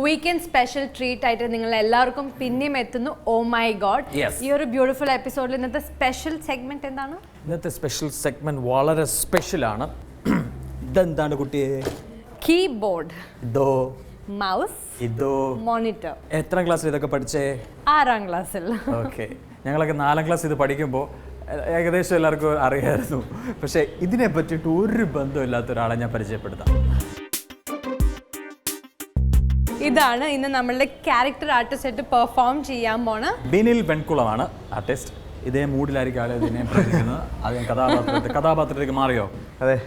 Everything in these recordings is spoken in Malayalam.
വീക്കെൻഡ് സ്പെഷ്യൽ ട്രീറ്റ് ആയിട്ട് നിങ്ങൾ എല്ലാവർക്കും പിന്നെയും എത്തുന്നു. ഓ മൈ ഗോഡ്, ഈ ഒരു ബ്യൂട്ടിഫുൾ എപ്പിസോഡിൽ ഇന്നത്തെ സ്പെഷ്യൽ സെഗ്മെന്റ് എന്താണ്? ഇന്നത്തെ സ്പെഷ്യൽ സെഗ്മെന്റ് വളരെ സ്പെഷ്യലാണ്. ഇതെന്താണ് കുട്ടിയെ? കീബോർഡ്, ഇതോ മൗസ്, ഇതോ മോണിറ്റർ. എത്രാം ക്ലാസ്സിൽ ഇതൊക്കെ പഠിച്ചേ? 6ാം ക്ലാസ്സിൽ. ഓക്കെ, ഞങ്ങളൊക്കെ 4ാം ക്ലാസ് ഇത് പഠിക്കുമ്പോൾ ഏകദേശം എല്ലാവർക്കും അറിയായിരുന്നു. പക്ഷേ ഇതിനെ പറ്റിയിട്ട് ഒരു ബന്ധമില്ലാത്ത ഒരാളെ ഞാൻ പരിചയപ്പെടുത്താം. ഇതാണ് ഇന്ന് നമ്മളുടെ ക്യാരക്ടർ ആർട്ടിസ്റ്റ് പെർഫോം ചെയ്യാൻ പോണ ബിനിൽ വെൺകുളമാണ് ആർട്ടിസ്റ്റ്. ഇതേ മൂഡിലായിരിക്കും ആളെ ഇതിനെ പ്രതിക്കുന്നത്. അത് കഥാപാത്രത്തിലേക്ക് മാറിയോ? അതെ,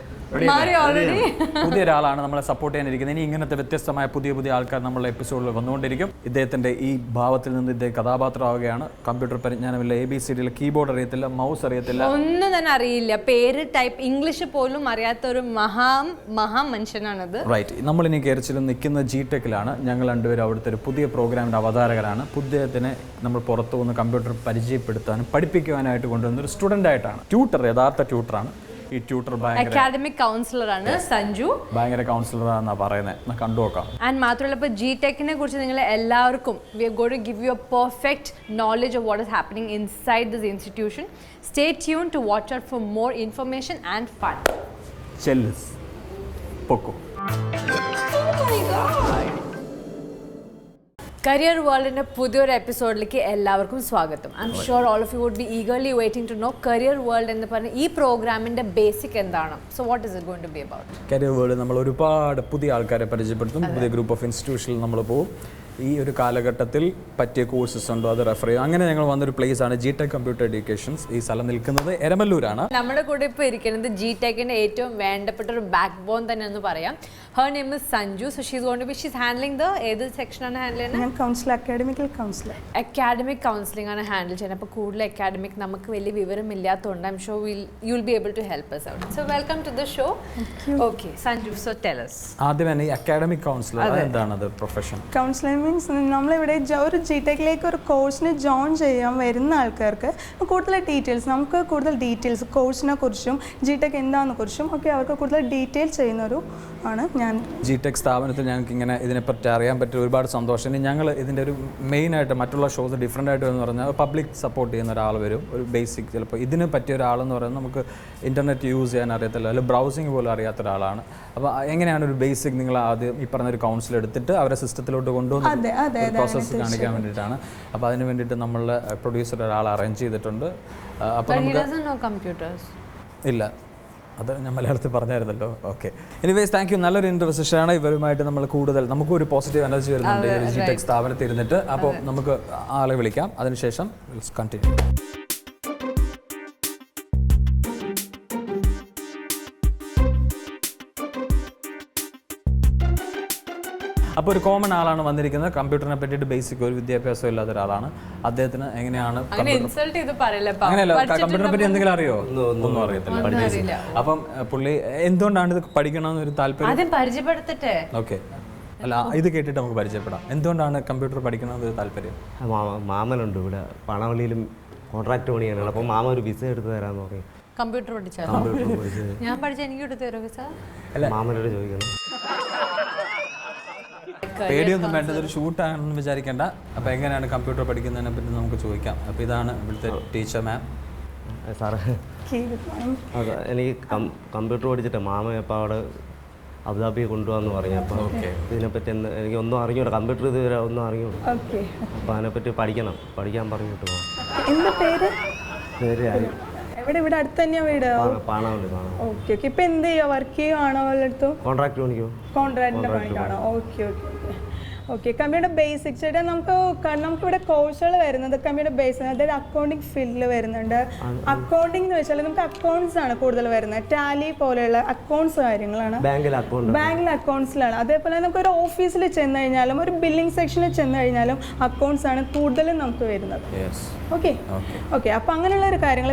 പുതിയ ഒരാളാണ് നമ്മളെ സപ്പോർട്ട് ചെയ്യാനിരിക്കുന്നത്. ഇനി ഇങ്ങനത്തെ വ്യത്യസ്തമായ പുതിയ ആൾക്കാർ നമ്മളെ എപ്പിസോഡിൽ വന്നുകൊണ്ടിരിക്കും. ഇദ്ദേഹത്തിന്റെ ഈ ഭാവത്തിൽ നിന്ന് ഇദ്ദേഹം കഥാപാത്രമാവുകയാണ്. കമ്പ്യൂട്ടർ പരിജ്ഞാനമില്ല, ABCD കീബോർഡ് അറിയത്തില്ല, മൗസ് അറിയത്തില്ല, ഒന്നും തന്നെ അറിയില്ല. പേര് ടൈപ്പ് ഇംഗ്ലീഷ് പോലും അറിയാത്ത ഒരു മഹാ മനുഷ്യനാണത്. റൈറ്റ്. നമ്മളിനി കേരളത്തിൽ നിൽക്കുന്ന GTECിലാണ്. ഞങ്ങൾ രണ്ടുപേരും അവിടുത്തെ ഒരു പുതിയ പ്രോഗ്രാമിന്റെ അവതാരകരാണ്. പുതിയതിനെ നമ്മൾ പുറത്തു വന്ന് കമ്പ്യൂട്ടർ പരിചയപ്പെടുത്താനും പഠിപ്പിക്കുവാനായിട്ട് കൊണ്ടുവന്ന ഒരു സ്റ്റുഡൻ്റ് ആയിട്ടാണ്. ട്യൂട്ടർ, യഥാർത്ഥ ട്യൂട്ടറാണ്. ഈ ട്യൂട്ടർ അക്കാഡമിക് കൗൺസിലർ ആണ് സഞ്ജു. ഭയങ്കര കൗൺസിലറാണെന്നാ പറയുന്നത്. കണ്ടു നോക്കാം. ആൻഡ് മാത്രമല്ല ഇപ്പോൾ GTECനെ കുറിച്ച് നിങ്ങൾ എല്ലാവർക്കും we are going to give you a perfect knowledge of what is happening inside this institution. Stay tune to watch out for more information and fun. ചെല്ലിസ് പൊക്കോ. കരിയർ വേൾഡിൻ്റെ പുതിയൊരു എപ്പിസോഡിലേക്ക് എല്ലാവർക്കും സ്വാഗതം. I am sure all of you would be eagerly waiting to know career world എന്ന് പറഞ്ഞ ഈ പ്രോഗ്രാമിൻ്റെ ബേസിക് എന്താണ്. So what is it going to be about? Career world നമ്മൾ ഒരുപാട് പുതിയ ആൾക്കാരെ പരിചയപ്പെടുത്തും. പുതിയ ഗ്രൂപ്പ് ഓഫ് ഇൻസ്റ്റിറ്റ്യൂഷനിൽ നമ്മൾ പോകും. ഈ ഒരു കാലഘട്ടത്തിൽ പറ്റിയ കോഴ്സസ് ഉണ്ടോ അത് റെഫർ ചെയ്യും. അങ്ങനെ ഞങ്ങൾ വന്നൊരു പ്ലേസ് ആണ് GTEC കമ്പ്യൂട്ടർ എഡ്യൂക്കേഷൻസ്. ഈ സ്ഥലം നിൽക്കുന്നത് എരമല്ലൂരാണ്. നമ്മുടെ കൂടെ ഇപ്പോൾ ഇരിക്കുന്നത് GTECന്റെ ഏറ്റവും വേണ്ടപ്പെട്ട ഒരു ബാക്ക് ബോൺ തന്നെ എന്ന് പറയാം. Her name is Sanju. So she's going to be she's handling the ഏത് സെക്ഷനാണ് ഹാൻഡിൽ ചെയ്യുന്നത്? ഞാൻ കൗൺസിലർ, അക്കാഡമിക് കൗൺസിലിംഗ് ആണ് ഹാൻഡിൽ ചെയ്യുന്നത്. അപ്പോൾ കൂടുതൽ അക്കാഡമിക് നമുക്ക് വലിയ വിവരമില്ലാത്തതുകൊണ്ട് I am sure you will be able to help us out. So welcome to the show. Okay, Sanju, so tell us. ആദ്യം തന്നെ ഈ അക്കാഡമിക് കൗൺസിലർ എന്താണ് അത് പ്രൊഫഷൻ? കൗൺസിലർ മീൻസ് നമ്മളിവിടെ ഒരു GTECിലേക്ക് ഒരു കോഴ്സിന് ജോയിൻ ചെയ്യാൻ വരുന്ന ആൾക്കാർക്ക് കൂടുതൽ ഡീറ്റെയിൽസ് കോഴ്സിനെ കുറിച്ചും GTEC എന്താണെന്ന് കുറിച്ചും ഒക്കെ അവർക്ക് കൂടുതൽ ഡീറ്റെയിൽ ചെയ്യുന്നൊരു ആണ് ഞാൻ. GTEC സ്ഥാപനത്തിൽ ഞങ്ങൾക്ക് ഇങ്ങനെ ഇതിനെപ്പറ്റി അറിയാൻ പറ്റിയ ഒരുപാട് സന്തോഷം. ഇനി ഞങ്ങൾ ഇതിൻ്റെ ഒരു മെയിനായിട്ട് മറ്റുള്ള ഷോസ് ഡിഫറെൻ്റ് ആയിട്ട് എന്ന് പറഞ്ഞാൽ പബ്ലിക് സപ്പോർട്ട് ചെയ്യുന്ന ഒരാൾ വരും. ഒരു ബേസിക് ചിലപ്പോൾ ഇതിന് പറ്റിയ ഒരാളെന്ന് പറയുന്നത് നമുക്ക് ഇൻ്റർനെറ്റ് യൂസ് ചെയ്യാൻ അറിയത്തില്ല, അല്ലെങ്കിൽ ബ്രൗസിങ് പോലും അറിയാത്ത ഒരാളാണ്. അപ്പോൾ എങ്ങനെയാണ് ഒരു ബേസിക് നിങ്ങൾ ആദ്യം ഈ പറഞ്ഞൊരു കൗൺസിൽ എടുത്തിട്ട് അവരെ സിസ്റ്റത്തിലോട്ട് കൊണ്ടുവന്ന് പ്രോസസ്സ് കാണിക്കാൻ വേണ്ടിയിട്ടാണ്. അപ്പോൾ അതിന് വേണ്ടിയിട്ട് നമ്മളുടെ പ്രൊഡ്യൂസർ ഒരാൾ അറേഞ്ച് ചെയ്തിട്ടുണ്ട്. അപ്പോൾ നമുക്ക് ഇല്ല, അത് ഞാൻ മലയാളത്തിൽ പറഞ്ഞായിരുന്നല്ലോ. Okay, anyways thank you. നല്ലൊരു ഇൻ്റർവ്യൂസാണ്. ഇവരുമായിട്ട് നമ്മൾ കൂടുതൽ നമുക്കൊരു പോസിറ്റീവ് എനർജി വരുന്നുണ്ട് ഈ GTEC സ്ഥാപനത്തിൽ ഇരുന്നിട്ട്. അപ്പോൾ നമുക്ക് ആളെ വിളിക്കാം. അതിനുശേഷം കണ്ടിന്യൂ. അപ്പോൾ ഒരു കോമൺ ആളാണ് വന്നിരിക്കുന്നത്. കമ്പ്യൂട്ടറിനെ പറ്റിയിട്ട് ബേസിക് ഒരു വിദ്യാഭ്യാസം ഇല്ലാത്ത ഒരാളാണ്. അദ്ദേഹത്തിന് എങ്ങനെയാണ് അങ്ങനെയല്ല, കമ്പ്യൂട്ടറിനെ പറ്റി എന്തെങ്കിലും അറിയോ? ഒന്നും അറിയത്തില്ല. അപ്പം പുള്ളി എന്തുകൊണ്ടാണ് ഇത് പഠിക്കണമെന്നൊരു താല്പര്യം പരിചയപ്പെടുത്തട്ടെ. ഓക്കെ, അല്ല ഇത് കേട്ടിട്ട് നമുക്ക് പരിചയപ്പെടാം. എന്തുകൊണ്ടാണ് കമ്പ്യൂട്ടർ പഠിക്കണമെന്നൊരു താല്പര്യം? മാമനുണ്ട് ഇവിടെ പണവള്ളിയിലും കോൺട്രാക്ട് പണിയാണ്. അപ്പോൾ മാമ ഒരു വിസ എടുത്ത് തരാമെന്ന് പറയും. കമ്പ്യൂട്ടർ പഠിച്ചാൽ ഞാൻ പഠിച്ച എനിക്ക് എടുത്ത് തരുമോ വിസ? അല്ല, മാമനോട് ചോദിക്കണം. പേടിയൊന്നും വേണ്ടത്, ഒരു ഷൂട്ടാണെന്ന് വിചാരിക്കേണ്ട. അപ്പോൾ എങ്ങനെയാണ് കമ്പ്യൂട്ടർ പഠിക്കുന്നതിനെ പറ്റി നമുക്ക് ചോദിക്കാം. അപ്പോൾ ഇതാണ് ഇവിടുത്തെ ടീച്ചർ മാം. സാറേ, എനിക്ക് കമ്പ്യൂട്ടർ പഠിച്ചിട്ട് മാമ അപ്പോൾ അവിടെ അബുദാബി കൊണ്ടുപോകാന്ന് പറഞ്ഞു. അപ്പോൾ ഇതിനെപ്പറ്റി എനിക്ക് ഒന്നും അറിഞ്ഞൂടാ, കമ്പ്യൂട്ടർ ഇതുവരെ ഒന്നും അറിഞ്ഞൂടാ. അപ്പോൾ അതിനെപ്പറ്റി പഠിക്കാൻ പറഞ്ഞിട്ട് പോകാം. എന്താ പേര്? പേര് ഇവിടെ അടുത്ത് തന്നെയാ വീട്? പാണാവള്ളി. Okay okay. ഇപ്പൊ എന്ത് ചെയ്യുക? വർക്ക് ചെയ്യുവാണോ? വല്ലയിടത്തും കോൺട്രാക്ട് പണിക്കോ? കോൺട്രാക്ടിന്റെ പണിക്കാണോ? Okay okay okay okay. Computer basics ചേട്ടാ നമുക്കിവിടെ കോഴ്സുകൾ വരുന്നത് കമ്പ്യൂട്ടർ ബേസ്, അതായത് അക്കൗണ്ടിങ് ഫീൽഡിൽ വരുന്നുണ്ട്. അക്കൗണ്ടിങ് എന്ന് വെച്ചാൽ നമുക്ക് അക്കൗണ്ട്സ് ആണ് കൂടുതൽ വരുന്നത്. ടാലി പോലെയുള്ള അക്കൗണ്ട്സ് കാര്യങ്ങളാണ് ബാങ്കിൽ അക്കൗണ്ട്സിലാണ്. അതേപോലെ നമുക്ക് ഒരു ഓഫീസിൽ ചെന്ന് കഴിഞ്ഞാലും ഒരു ബില്ലിംഗ് സെക്ഷനിൽ ചെന്ന് കഴിഞ്ഞാലും അക്കൗണ്ട്സ് ആണ് കൂടുതലും നമുക്ക് വരുന്നത്. Okay okay. അപ്പോൾ അങ്ങനെയുള്ള ഒരു കാര്യങ്ങൾ.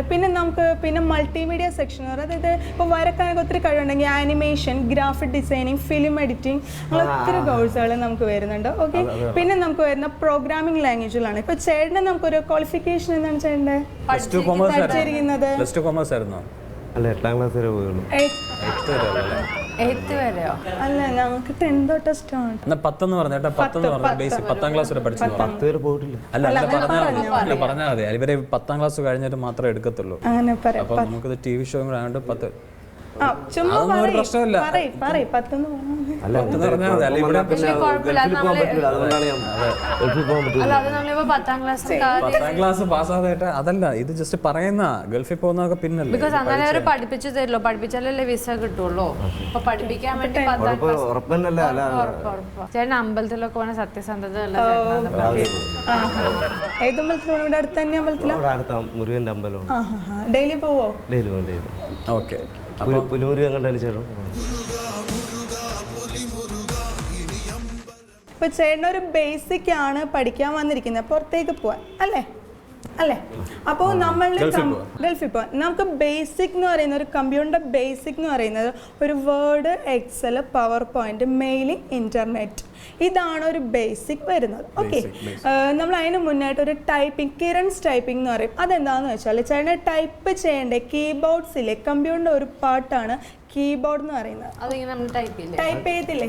പിന്നെ മൾട്ടിമീഡിയ സെക്ഷൻ, അതായത് ഇപ്പോൾ വരക്കാനൊക്കെ ഒത്തിരി കഴിവുണ്ടെങ്കിൽ animation, graphic designing, film editing, അങ്ങനെ ഒത്തിരി കോഴ്സുകൾ നമുക്ക് വരുന്നുണ്ട്. ഓക്കെ. പിന്നെ നമുക്ക് വരുന്ന പ്രോഗ്രാമിംഗ് ലാംഗ്വേജിലാണ്. ഇപ്പൊ ചേട്ടന് നമുക്കൊരു ക്വാളിഫിക്കേഷൻ എന്താണ് ചേട്ടൻ്റെ? പ്ലസ് ടു കൊമേഴ്സ് ആയിരുന്നു. അല്ല 8ാം ക്ലാസ് വരെ പോയുള്ളൂ. 8th വരെയോ? അല്ല ഞങ്ങൾക്ക് 10th തൊട്ട് സ്റ്റാർട്ട്. എന്നാ 10 എന്ന് പറഞ്ഞേട്ടാ, 10 എന്ന് പറഞ്ഞാൽ ബേസിക് 10ാം ക്ലാസ് വരെ പഠിച്ചു. 10 വരെ പോയിട്ടില്ല. അല്ല പറഞ്ഞാൽ മതി, ഇവരെ 10ാം ക്ലാസ് കഴിഞ്ഞിട്ട് മാത്രമേ എടുക്കത്തുള്ളൂ. അങ്ങനെ പറയാം. അപ്പൊ നമുക്കിത് TV ഷോ കൂടെ ആയതുകൊണ്ട് 10. ചുമ്മാ അതൊന്നും ഒരു പ്രശ്നമില്ല. പറയ് 10 എന്ന് പറഞ്ഞു. അല്ല 10 എന്ന് പറഞ്ഞാൽ മതി. അല്ല ഇവിടെ പക്ഷേ കുഴപ്പമില്ല, അത് പോകാൻ പറ്റില്ല, അതുകൊണ്ടാണ് ഞാൻ ഗൾഫിൽ പോകാൻ പറ്റില്ല. അല്ല അത് നമ്മളിപ്പോ 10ാം ക്ലാസ് 10ാം ക്ലാസ് പാസ്സാകായിട്ട് അതല്ല, ഇത് ജസ്റ്റ് പറയുന്ന ഗൾഫിൽ പോകുന്നതൊക്കെ പിന്നല്ലേ. ബിക്കോസ് അങ്ങനെ അവര് പഠിപ്പിച്ചു തരില്ലോ, പഠിപ്പിച്ചാലല്ലേ വിസ കിട്ടുള്ളൂ. അപ്പൊ പഠിപ്പിക്കാൻ വേണ്ടി 10ാം ക്ലാസ് ഉറപ്പന്നല്ല. അല്ല ചേട്ടൻ അമ്പലത്തിലൊക്കെ പോണ സത്യസന്ധത ഉള്ള ഏത് അമ്പലത്തിലാണ്? ഇവിടെ അടുത്ത് തന്നെ അമ്പലത്തിലാണ്? ഇവിടെ അടുത്ത മുരുകൻ്റെ അമ്പലമാണ്. ഡെയിലി പോവോ? Daily daily. ഓക്കെ. പുലൂര് കണ്ടാലും ചേട്ടൻ. ഇപ്പൊ ചേട്ടനൊരു ബേസിക് ആണ് പഠിക്കാൻ വന്നിരിക്കുന്നത്, പുറത്തേക്ക് പോവാൻ അല്ലേ? അപ്പോൾ നമ്മൾ ഗൾഫിൽ പോവാൻ നമുക്ക് ബേസിക് എന്ന് പറയുന്ന ഒരു കമ്പ്യൂട്ടറിന്റെ ബേസിക് എന്ന് പറയുന്നത് ഒരു Word, Excel, PowerPoint, mailing, internet, ഇതാണ് ഒരു ബേസിക് വരുന്നത്. ഓക്കെ, നമ്മൾ അതിന് മുന്നായിട്ട് ഒരു ടൈപ്പിംഗ്, കിരൺസ് ടൈപ്പിംഗ് എന്ന് പറയും. അതെന്താണെന്ന് വെച്ചാൽ ചേട്ടനെ ടൈപ്പ് ചെയ്യേണ്ട കീബോർഡ്സിലെ കമ്പ്യൂട്ടറിന്റെ ഒരു പാർട്ടാണ് കീബോർഡ് എന്ന് പറയുന്നത്. ടൈപ്പ് ചെയ്യത്തില്ലേ?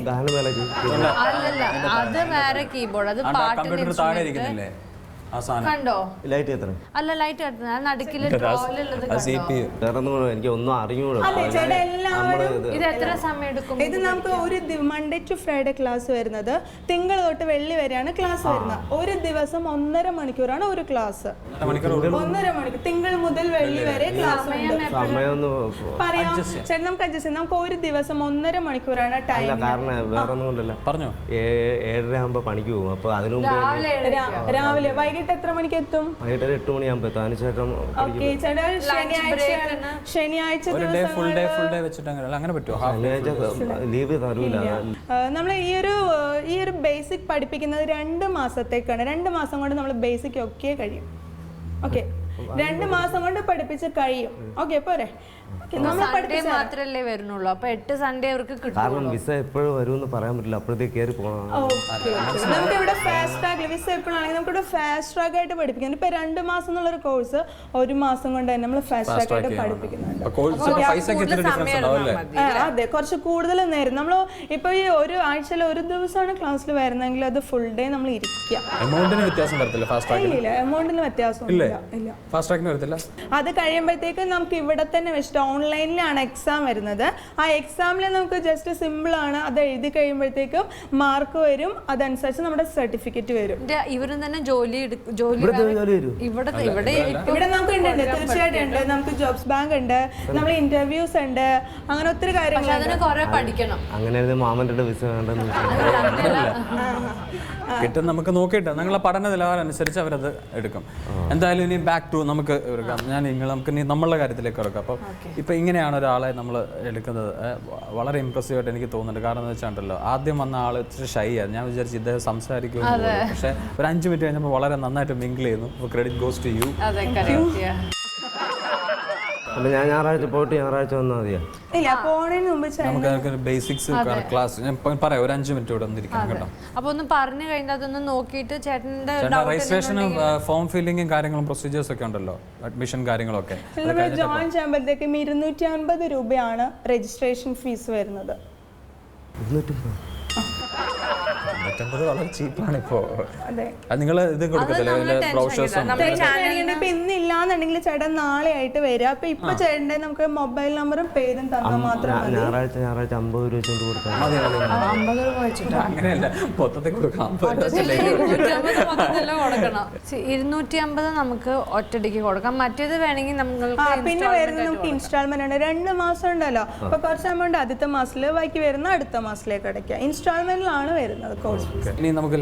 അല്ലല്ല, അത് വേറെ കീബോർഡ്, അത് കമ്പ്യൂട്ടർ താഴെ ഇരിക്കുന്നില്ലേ ആ സാധനം? കണ്ടോ? ലൈറ്റ് എത്ര? അല്ല ലൈറ്റ് കത്തുന്നത് നടുക്കില് ഡ്രോയിലുള്ളത് കണ്ടോ? എനിക്ക് ഒന്നും അറിഞ്ഞൂടാ. അതെ ചേട്ടാ, എല്ലാവരും ഇത് എത്ര സമയം എടുക്കും? ഇത് നമുക്ക് ഒരു മൺഡേ ടു ഫ്രൈഡേ ക്ലാസ് വരുന്നത്, തിങ്കൾ തൊട്ട് വെള്ളി വരെയാണ് ക്ലാസ് വരുന്നത്. ഒരു ദിവസം 1.5 മണിക്കൂറാണ് ഒരു ക്ലാസ്. 1.5 മണിക്കൂർ തിങ്കൾ മുതൽ വെള്ളി വരെ ക്ലാസ് ഉണ്ട്. പറയാം ചേട്ടൻ, നമുക്ക് അഡ്ജസ്റ്റ് ചെയ്യാം. നമുക്ക് ഒരു ദിവസം 1.5 മണിക്കൂറാണ് ടൈം. കാരണം വേറെ ഒന്നും കൊണ്ടല്ല, പറഞ്ഞോ 7:30 ആകുമ്പോ പണിക്ക് പോകും. അപ്പൊ അതിനു മുമ്പ് രാവിലെ വൈകിട്ട് എത്ര മണിക്ക് എത്തും? വൈകിട്ട് 8 മണിയാകുമ്പോ എത്താൻ ചേട്ടൻ. ഓക്കെ ചേട്ടാ, ശനിയാഴ്ച ഫുൾ ഡേ വെച്ചിട്ട് അങ്ങനെ പറ്റുമോ? ലീവ് തരൂല. നമ്മൾ ഈ ഒരു ബേസിക് പഠിപ്പിക്കുന്നത് 2 മാസത്തേക്കാണ്. 2 മാസം കൊണ്ട് നമ്മൾ ബേസിക് ഒക്കെ കഴിയും. ഓക്കെ, 2 മാസം കൊണ്ട് പഠിപ്പിച്ച് കഴിയും. ഓക്കെ പോരെ? മാത്രല്ലേ വരുന്നുള്ളൂ, അപ്പൊ 8 സൺഡേ അവർക്ക് കിട്ടും. കാരണം വിസ എപ്പോഴും വരുമെന്ന് പറയാൻ പറ്റില്ല, അപ്പോഴത്തേക്ക് കയറി പോകണം. നമുക്ക് ഇവിടെ ഫാസ്റ്റ് ട്രാക്ക് വിസ എപ്പോഴാണെങ്കിൽ നമുക്ക് ഇവിടെ ഫാസ്റ്റ് ട്രാക്ക് ആയിട്ട് പഠിപ്പിക്കുന്നത്. ഇപ്പൊ 2 മാസം എന്നുള്ളൊരു കോഴ്സ് 1 മാസം കൊണ്ട് തന്നെ നമ്മൾ ഫാസ്റ്റ് ട്രാക്ക് ആയിട്ട് പഠിപ്പിക്കുന്നുണ്ട്. അതെ, കുറച്ച് കൂടുതൽ നേരം നമ്മൾ ഇപ്പൊ ഈ ഒരു ആഴ്ചയിൽ ഒരു ദിവസമാണ് ക്ലാസ്സിൽ വരുന്നെങ്കിൽ അത് ഫുൾ ഡേ നമ്മൾ ഇരിക്കുക. എമൗണ്ടിന് വ്യത്യാസം വരത്തില്ല? ഇല്ല, എമൗണ്ടിന് വ്യത്യാസം ഇല്ല. അത് കഴിയുമ്പോഴത്തേക്ക് നമുക്ക് ഇവിടെ തന്നെ വെച്ചിട്ട് ഓൺലൈനിലാണ് എക്സാം വരുന്നത്. ആ എക്സാമിൽ നമുക്ക് ജസ്റ്റ് സിമ്പിൾ ആണ്, അത് എഴുതി കഴിയുമ്പോഴത്തേക്കും മാർക്ക് വരും, അതനുസരിച്ച് നമ്മുടെ സർട്ടിഫിക്കറ്റ് വരും. ഇവരും തന്നെ ജോലി ഇവിടെ നമുക്ക് ഉണ്ട്, തീർച്ചയായിട്ടും ഉണ്ട്. നമുക്ക് ജോബ്സ് ബാങ്ക് ഉണ്ട്, നമ്മൾ ഇന്റർവ്യൂസ് ഉണ്ട്, അങ്ങനെ ഒത്തിരി കാര്യങ്ങൾ. അതിന് കുറെ പഠിക്കണം. അങ്ങനെ മാമന്റെ വിസ വേണ്ടെന്ന് കിട്ടും. നമുക്ക് നോക്കിയിട്ട് നിങ്ങളെ പഠന നിലവാരം അനുസരിച്ച് അവരത് എടുക്കും. എന്തായാലും ഇനി ബാക്ക് ടു നമുക്ക് നമുക്ക് നമ്മളുടെ കാര്യത്തിലേക്ക് ഇറക്കാം. അപ്പം ഇപ്പം ഇങ്ങനെയാണ് ഒരാളെ നമ്മൾ എടുക്കുന്നത്. വളരെ ഇമ്പ്രസീവ് ആയിട്ട് എനിക്ക് തോന്നുന്നുണ്ട്. കാരണം എന്ന് വെച്ചാണ്ടല്ലോ, ആദ്യം വന്ന ആൾ ഇച്ചിരി ഷൈ ആണ്. ഞാൻ വിചാരിച്ചു ഇദ്ദേഹം സംസാരിക്കുമെന്ന്, പക്ഷേ ഒരു 5 മിനിറ്റ് കഴിഞ്ഞപ്പോൾ വളരെ നന്നായിട്ട് മിങ്കിൾ ചെയ്യുന്നു. Credit goes to you. അല്ല, ഞാൻ ഞായറാഴ്ച പോയിട്ട് ഞായറാഴ്ച വന്നാൽ മതിയാ? ഇല്ല, പോണതിന് മുമ്പ് നമുക്ക് ബേസിക്സ് ക്ലാസ് ഞാൻ പറയാം. ഒരു 5 മിനിറ്റ് ഇവിടെ വന്നിരിക്കണം കേട്ടോ. അപ്പൊ ഒന്ന് പറഞ്ഞു കഴിഞ്ഞാൽ അതൊന്ന് നോക്കിയിട്ട് ചേട്ടന്റെ രജിസ്ട്രേഷനും ഫോം ഫില്ലിങ്ങും കാര്യങ്ങളും പ്രൊസീജിയേഴ്സ് ഒക്കെ ഉണ്ടല്ലോ, അഡ്മിഷൻ കാര്യങ്ങളൊക്കെ. ജോയിൻ ചെയ്യുമ്പോഴത്തേക്കും 250 രൂപയാണ് രജിസ്ട്രേഷൻ ഫീസ് വരുന്നത്. 250 വളരെ ചീപ്പാണ് ഇപ്പോ. നിങ്ങൾ ഇത് കൊടുക്കത്തില്ലേ ബ്രൗഷേഴ്സും? ഇപ്പൊ ഇന്നില്ലാന്നുണ്ടെങ്കിൽ ചേട്ടൻ നാളെ ആയിട്ട് വരിക. അപ്പൊ ഇപ്പൊ ചേട്ടന്റെ നമുക്ക് മൊബൈൽ നമ്പറും പേരും തന്നാൽ മാത്രം ഞായറാഴ്ച 50 രൂപ വെച്ചുകൊണ്ട് കൊടുക്കാം. അങ്ങനെയല്ല, മൊത്തത്തിൽ കൊടുക്കാം. 250 നമുക്ക് ഒറ്റടിക്ക് കൊടുക്കാം. മറ്റേത് വേണമെങ്കിൽ പിന്നെ വരുന്നത് നമുക്ക് ഇൻസ്റ്റാൾമെന്റ് ഉണ്ട്. 2 മാസം ഉണ്ടല്ലോ, അപ്പൊ കുറച്ച് എമൗണ്ട് ആദ്യത്തെ മാസത്തില് ബാക്കി വരുന്ന അടുത്ത മാസത്തിലേക്ക് അടയ്ക്കാം. ഇൻസ്റ്റാൾമെന്റിലാണ് വരുന്നത് കോഴ്സ്. ഇനി നമുക്ക്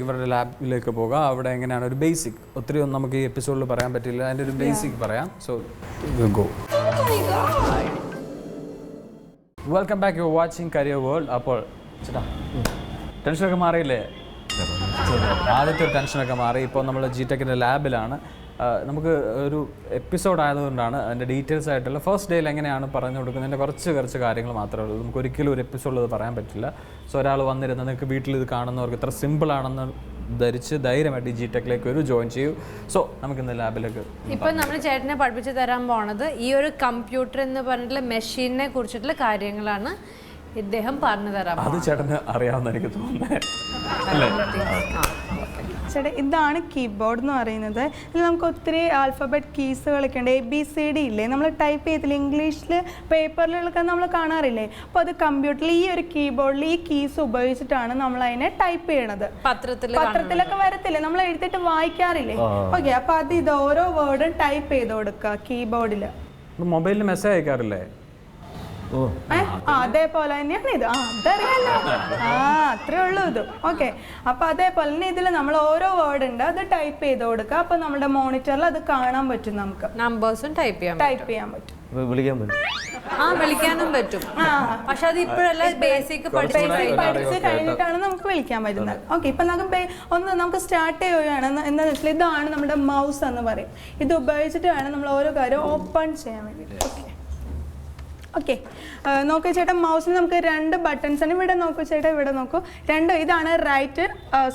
ഇവരുടെ ലാബിലേക്ക് പോകാം. അവിടെ എങ്ങനെയാണ് ഒരു ബേസിക്, ഒത്തിരി ഒന്നും നമുക്ക് ഈ എപ്പിസോഡിൽ പറയാൻ പറ്റില്ല, അതിൻ്റെ ഒരു ബേസിക് പറയാം. So go. Welcome back, you watching career world. അപ്പോൾ ചേട്ടാ, ടെൻഷനൊക്കെ മാറിയില്ലേ? ആദ്യത്തെ ഒരു ടെൻഷനൊക്കെ മാറി. ഇപ്പോൾ നമ്മൾ ജിടെക്കിൻ്റെ ലാബിലാണ്. നമുക്ക് ഒരു എപ്പിസോഡ് ആയതുകൊണ്ടാണ് അതിൻ്റെ ഡീറ്റെയിൽസ് ആയിട്ടുള്ള ഫസ്റ്റ് ഡേയിൽ എങ്ങനെയാണ് പറഞ്ഞു കൊടുക്കുന്നതിൻ്റെ കുറച്ച് കാര്യങ്ങൾ മാത്രമേ ഉള്ളൂ. നമുക്ക് ഒരിക്കലും ഒരു എപ്പിസോഡിൽ അത് പറയാൻ പറ്റില്ല. സോ ഒരാൾ വന്നിരുന്ന നിങ്ങൾക്ക് വീട്ടിൽ ഇത് കാണുന്നവർക്ക് ഇത്ര സിമ്പിളാണെന്ന് ധരിച്ച് ധൈര്യമായിട്ട് ജിടെക്കിലേക്ക് ഒരു ജോയിൻ ചെയ്യൂ. സോ നമുക്ക് ഇന്ന് ലാബിലേക്ക് ഇപ്പം നമ്മൾ ചേട്ടനെ പഠിപ്പിച്ച് തരാൻ പോണത് ഈ ഒരു കമ്പ്യൂട്ടർ എന്ന് പറഞ്ഞിട്ടുള്ള മെഷീനെ കുറിച്ചിട്ടുള്ള കാര്യങ്ങളാണ് ഇദ്ദേഹം പറഞ്ഞു തരാൻ അത് ചേട്ടന് അറിയാവുന്ന എനിക്ക് തോന്നുന്നത് അല്ലേ? ചേട്ടാ ഇതാണ് കീബോർഡ് എന്ന് പറയുന്നത്. ഇതിൽ നമുക്ക് ഒത്തിരി ആൽഫബറ്റ് കീസുകളൊക്കെ ഉണ്ട്. ABCD ഇല്ലേ, നമ്മൾ ടൈപ്പ് ചെയ്തില്ല ഇംഗ്ലീഷിൽ പേപ്പറിലൊക്കെ നമ്മൾ കാണാറില്ലേ. അപ്പോൾ അത് കമ്പ്യൂട്ടറിൽ ഈ ഒരു കീബോർഡിൽ ഈ കീസ് ഉപയോഗിച്ചിട്ടാണ് നമ്മൾ അതിനെ ടൈപ്പ് ചെയ്യണത്. പത്രത്തിലൊക്കെ വരത്തില്ലേ, നമ്മൾ എഴുതിയിട്ട് വായിക്കാറില്ലേ. ഓക്കെ, അപ്പോൾ അത് ഇത് ഓരോ വേർഡും ടൈപ്പ് ചെയ്ത് കൊടുക്കുക കീബോർഡിൽ. മൊബൈലിൽ മെസ്സേജ് അയക്കാറില്ലേ? അതേപോലെ തന്നെയാണ് ഇത്. അതറിയാലോ. അത്രേ ഉള്ളൂ ഇത്. ഓക്കെ, അപ്പൊ അതേപോലെ തന്നെ ഇതിൽ നമ്മൾ ഓരോ വേർഡ് ഉണ്ട് അത് ടൈപ്പ് ചെയ്ത് കൊടുക്കുക. അപ്പൊ നമ്മുടെ മോണിറ്ററിൽ അത് കാണാൻ പറ്റും. നമുക്ക് നമ്പേഴ്സും ടൈപ്പ് ചെയ്യാൻ പറ്റും. വിളിക്കാനും പറ്റും. പക്ഷെ അത് ഇപ്പോഴല്ല, ബേസിക് പഠിച്ച് കഴിഞ്ഞിട്ടാണ് നമുക്ക് വിളിക്കാൻ പറ്റുന്നത്. ഓക്കെ, ഇപ്പൊ നമുക്ക് സ്റ്റാർട്ട് ചെയ്യുകയാണ് എന്താ വെച്ചാൽ ഇതാണ് നമ്മുടെ മൗസ് എന്ന് പറയും. ഇത് ഉപയോഗിച്ചിട്ട് വേണം നമ്മൾ ഓരോ കാര്യം ഓപ്പൺ ചെയ്യാൻ വേണ്ടിയിട്ട്. ഓക്കെ, നോക്കൂ ചേട്ടാ, മൗസിൽ നമുക്ക് 2 ബട്ടൺസ് ആണ്. ഇവിടെ നോക്കൂ ചേട്ടാ, ഇവിടെ നോക്കൂ. ഇതാണ് റൈറ്റ്,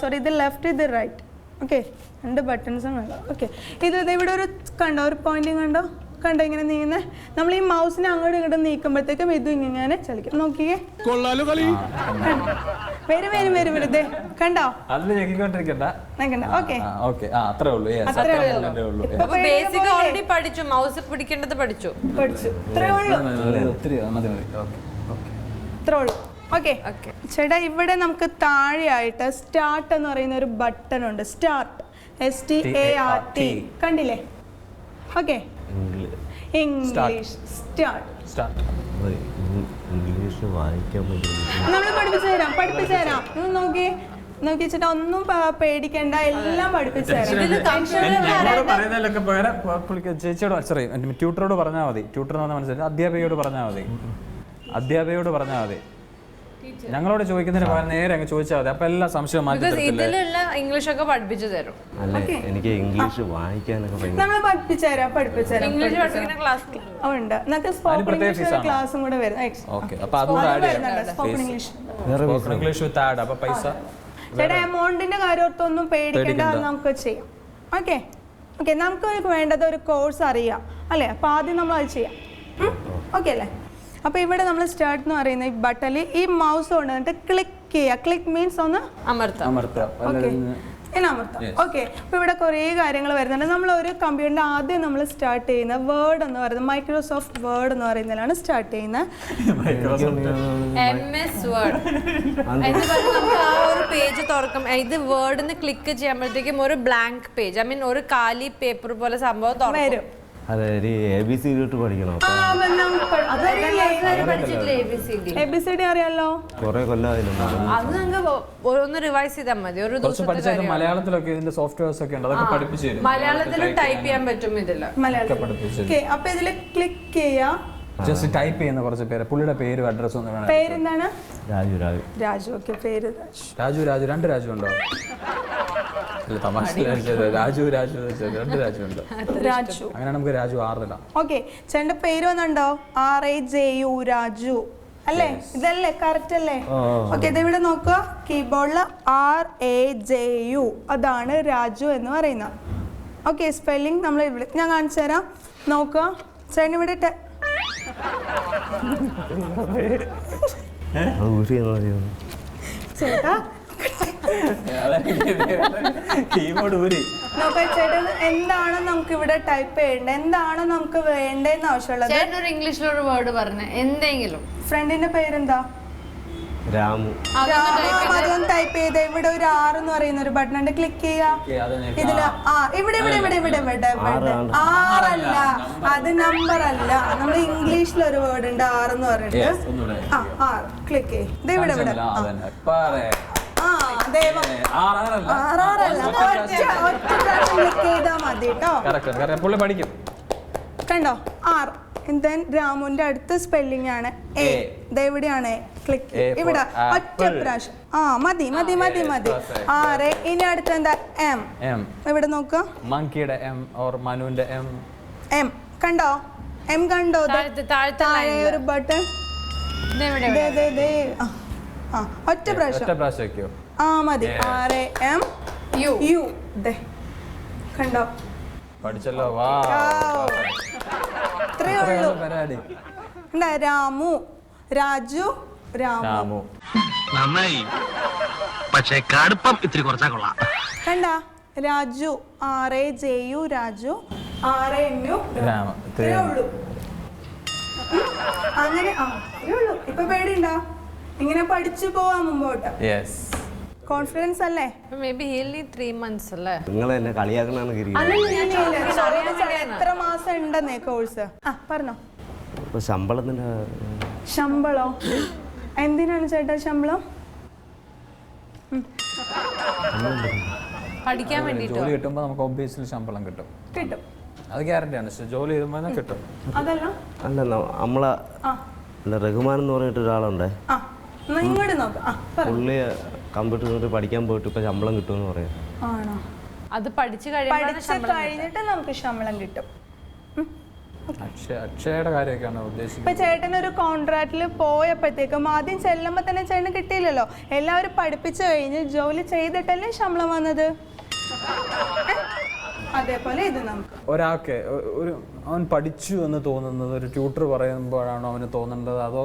സോറി ഇത് ലെഫ്റ്റ്, ഇത് റൈറ്റ്. ഓക്കെ, 2 ബട്ടൺസും വേണം. ഓക്കെ, ഇവിടെ ഒരു പോയിന്റിങ് കണ്ടോ ഇങ്ങനെ നീങ്ങുന്നത്. നമ്മൾ ഈ മൗസിനെ അങ്ങോട്ടും ഇങ്ങോട്ടും നീക്കുമ്പോഴത്തേക്കും ഇത് ഇങ്ങനെ ചലിക്കും. നോക്കിയേ, വരും ഇതേ കണ്ടോ. ബേസിക് ഓൾറെഡി പഠിച്ചു, മൗസ് പിടിക്കേണ്ടത് പഠിച്ചു. ഇത്രേ ഉള്ളൂ. ഓക്കെ ചേട്ടാ, ഇവിടെ നമുക്ക് താഴെയായിട്ട് സ്റ്റാർട്ട് എന്ന് പറയുന്ന ഒരു ബട്ടൺ ഉണ്ട്. സ്റ്റാർട്ട്, START കണ്ടില്ലേ. Okay, English start. ഇംഗ്ലീഷ് വായിക്കാൻ നമ്മൾ പഠിപ്പിച്ചു തരാം. നോക്കി ചേട്ടാ, ഒന്നും പേടിക്കണ്ട, എല്ലാം പഠിപ്പിച്ചു തരാം. ചേച്ചിയോട് ട്യൂട്ടറോട് പറഞ്ഞാൽ മതി. ട്യൂട്ടർ എന്ന് പറഞ്ഞാൽ മനസ്സിലായി, അധ്യാപികയോട് പറഞ്ഞാൽ മതി. ഞങ്ങളോട് ചോദിക്കുന്നതിന് പകരം നേരെ അങ്ങ് ചോദിച്ചാൽ മതി. അപ്പൊ എല്ലാ സംശയവും മാറ്റി ഇംഗ്ലീഷ് ഒക്കെ പഠിപ്പിച്ചു തരും. എനിക്ക് ഇംഗ്ലീഷ് വായിക്കാനൊക്കെ നമ്മൾ പഠിപ്പിച്ചു തരാം. ഇംഗ്ലീഷ് പഠിപ്പിക്കുന്ന ക്ലാസ് ഉണ്ട്. നമുക്ക് സ്പോക്കൺ ഇംഗ്ലീഷ് ക്ലാസ്സും കൂടെ ചേട്ടാ, എമൗണ്ടിന്റെ കാര്യത്തൊന്നും പേടിക്കേണ്ട, നമുക്ക് ചെയ്യാം. ഓക്കെ, നമുക്ക് വേണ്ടത് ഒരു കോഴ്സ് അറിയാം അല്ലേ. അപ്പൊ ആദ്യം നമ്മൾ അത് ചെയ്യാം. ഓക്കെ അല്ലേ. അപ്പോൾ ഇവിടെ നമ്മൾ സ്റ്റാർട്ട് എന്ന് പറയുന്ന ഈ ബട്ടണിൽ ഈ മൗസ് കൊണ്ട് ക്ലിക്ക് ചെയ്യുക. ക്ലിക്ക് മീൻസ് ഒന്ന് അമർത്താം. ഓക്കെ, അപ്പോൾ ഇവിടെ കുറേ കാര്യങ്ങൾ വരുന്നുണ്ട്. നമ്മൾ ഒരു കമ്പ്യൂട്ടറിൻ്റെ ആദ്യം നമ്മൾ സ്റ്റാർട്ട് ചെയ്യുന്ന വേർഡ് എന്ന് പറയുന്നത് മൈക്രോസോഫ്റ്റ് വേർഡ് എന്ന് പറയുന്നതിലാണ് സ്റ്റാർട്ട് ചെയ്യുന്നത്. MS വേർഡ് എന്ന് പറഞ്ഞാൽ നമുക്ക് ആ ഒരു പേജ് തുറക്കും. ഇത് വേർഡിന് ക്ലിക്ക് ചെയ്യുമ്പോഴത്തേക്കും ഒരു ബ്ലാങ്ക് പേജ്, ഐ മീൻ ഒരു കാലി പേപ്പർ പോലെ സംഭവം തുറക്കും. ABCD പഠിക്കണം. ABCD അറിയാലോ, കുറെ കൊല്ലം. അത് നമുക്ക് ഒന്ന് റിവൈസ് ചെയ്താൽ മതി. ഒരു ദിവസം മലയാളത്തിലൊക്കെ ഇതിന്റെ സോഫ്റ്റ്വെയർസ് ഒക്കെ ഉണ്ട്, അതൊക്കെ പഠിപ്പിച്ചു തരും. മലയാളത്തിൽ ടൈപ്പ് ചെയ്യാൻ പറ്റും ഇതില്. അപ്പൊ ഇതില് ക്ലിക്ക് ചെയ്യാം. ജസ്റ്റ് ടൈപ്പ് ചെയ്യുന്ന കുറച്ച് പേര്, പുള്ളിയുടെ പേരും അഡ്രസ്സും ഒന്ന് വേണം. പേരെന്താണ്? രാജു. ഓക്കെ, പേര് രാജു. 2 രാജു ഉണ്ടോ? തമാശ. രാജു 2 രാജു ഉണ്ട്. അങ്ങനെ നമുക്ക് രാജു 6 ഇടാം. ഓക്കെ, ചേട്ടന്റെ പേര് വന്നുണ്ടോ? RAJU, രാജു അല്ലേ? ഇതല്ലേ കറക്റ്റ് അല്ലേ? ഓക്കെ, ഇതിവിടെ നോക്കുക, കീബോർഡിൽ RAJU, അതാണ് രാജു എന്ന് പറയുന്നത്. ഓക്കെ, സ്പെല്ലിംഗ് നമ്മൾ ഞാൻ കാണിച്ചു തരാം. നോക്കുക ചേട്ടൻ ഇവിടെ ചേട്ടാ ചേട്ടൻ എന്താണ് നമുക്ക് ഇവിടെ ടൈപ്പ് ചെയ്യേണ്ടത്, എന്താണ് നമുക്ക് വേണ്ടതെന്ന് ആവശ്യമുള്ളത്. ഇംഗ്ലീഷിലൊരു വേർഡ് പറഞ്ഞ എന്തെങ്കിലും. ഫ്രണ്ടിന്റെ പേരെന്താ? രാമു. അതൊന്ന് ടൈപ്പ് ചെയ്ത് ഇവിടെ ഒരു 6 എന്ന് പറയുന്ന ഒരു ബട്ടൺ ഉണ്ട്, ക്ലിക്ക് ചെയ്യുക. ഇതില് ഇവിടെ 6 അല്ല, അത് നമ്പർ അല്ല. നമ്മൾ ഇംഗ്ലീഷിൽ ഒരു വേർഡ് ഉണ്ട് 6 എന്ന് പറഞ്ഞിട്ട്. 6 ക്ലിക്ക് ചെയ്യും. ഇത് ഇവിടെ ക്ലിക്ക് ചെയ്താൽ മതി കേട്ടോ. കണ്ടോ 6. രാമുന്റെ അടുത്ത സ്പെല്ലിംഗ് ആണ് A. ഇതെവിടെയാണ്? ക്ലിക്ക് ഇവിടെ ഒറ്റ പ്രാവശ്യം. മതി. 6. ഇനി അടുത്ത എന്താ? M. ഇവിടെ നോക്കുക, മങ്കിയുടെ M ഓർ മനുവിന്റെ M കണ്ടോ? M കണ്ടോ? താഴെ ഒരു ബട്ടൺ. ഒറ്റ പ്രാവശ്യം. മതി. 6M യു ദേ കണ്ടോ പഠിച്ചല്ലോ വാ ഇത്രയേ ഉള്ളൂ. പരിപാടി കണ്ടോ രാമു രാജു രാമു നന്നായി പക്ഷേ കടുപ്പം ഇത്തിരി കുറച്ചാ കൊള്ളാം. കണ്ട രാജു RAJU രാജു RAMU രാമ ഇത്രയേ ഉള്ളൂ. അങ്ങനെ ഇത്രയേ ഉള്ളൂ. ഇപ്പൊ പേടിയുണ്ടോ? ഇങ്ങനെ പഠിച്ചു പോവാൻ മുമ്പോട്ട് യെസ് കോൺഫിഡൻസ് അല്ലേ? May be he'll need 3 months അല്ലേ? നിങ്ങൾ എന്നെ കളിയാക്കണാണ് ഗിരി. എത്ര മാസം ഉണ്ടെന്നേ കോഴ്സ്? പറഞ്ഞോ. ഇപ്പൊ ശമ്പളത്തിന്റെ ശമ്പളോ? എന്തിനാണ് ചേട്ടാ ശമ്പളം? പഠിക്കാൻ വേണ്ടിട്ടോ? ജോലി കിട്ടുമ്പോൾ നമുക്ക് ഒബ്വിയസ്ലി ശമ്പളം കിട്ടും. കിട്ടും, അത് ഗ്യാരണ്ടിയാണ്. ജോലി ചെയ്യുമ്പോൾ കിട്ടും. അതല്ല അല്ല നമ്മളെ റഹ്മാൻ എന്ന് പറഞ്ഞിട്ട് ഒരാളുണ്ട്. ഇങ്ങോട്ട് നോക്കാം. പുള്ളി കമ്പ്യൂട്ടർ പഠിക്കാൻ പോയിട്ട് ഇപ്പൊ ശമ്പളം കിട്ടുമെന്ന് പറയാം. ആണോ? അത് പഠിച്ചു കഴിഞ്ഞിട്ട് നമുക്ക് ശമ്പളം കിട്ടും. അക്ഷയയുടെ കാര്യമൊക്കെയാണ് ഉദ്ദേശിക്കുന്നത്. ഇപ്പൊ ചേട്ടൻ ഒരു കോൺട്രാക്റ്റിൽ പോയപ്പോഴത്തേക്കും ആദ്യം ചെല്ലുമ്പോ തന്നെ ചേട്ടന് കിട്ടിയില്ലല്ലോ. എല്ലാവരും പഠിപ്പിച്ചു കഴിഞ്ഞ് ജോലി ചെയ്തിട്ടല്ലേ ശമ്പളം വന്നത്. അതേപോലെ ഇത് നമുക്ക് ഒരാൾക്ക് അവൻ പഠിച്ചു എന്ന് തോന്നുന്നത് ഒരു ട്യൂട്ടർ പറയുമ്പോഴാണോ അവന് തോന്നേണ്ടത്, അതോ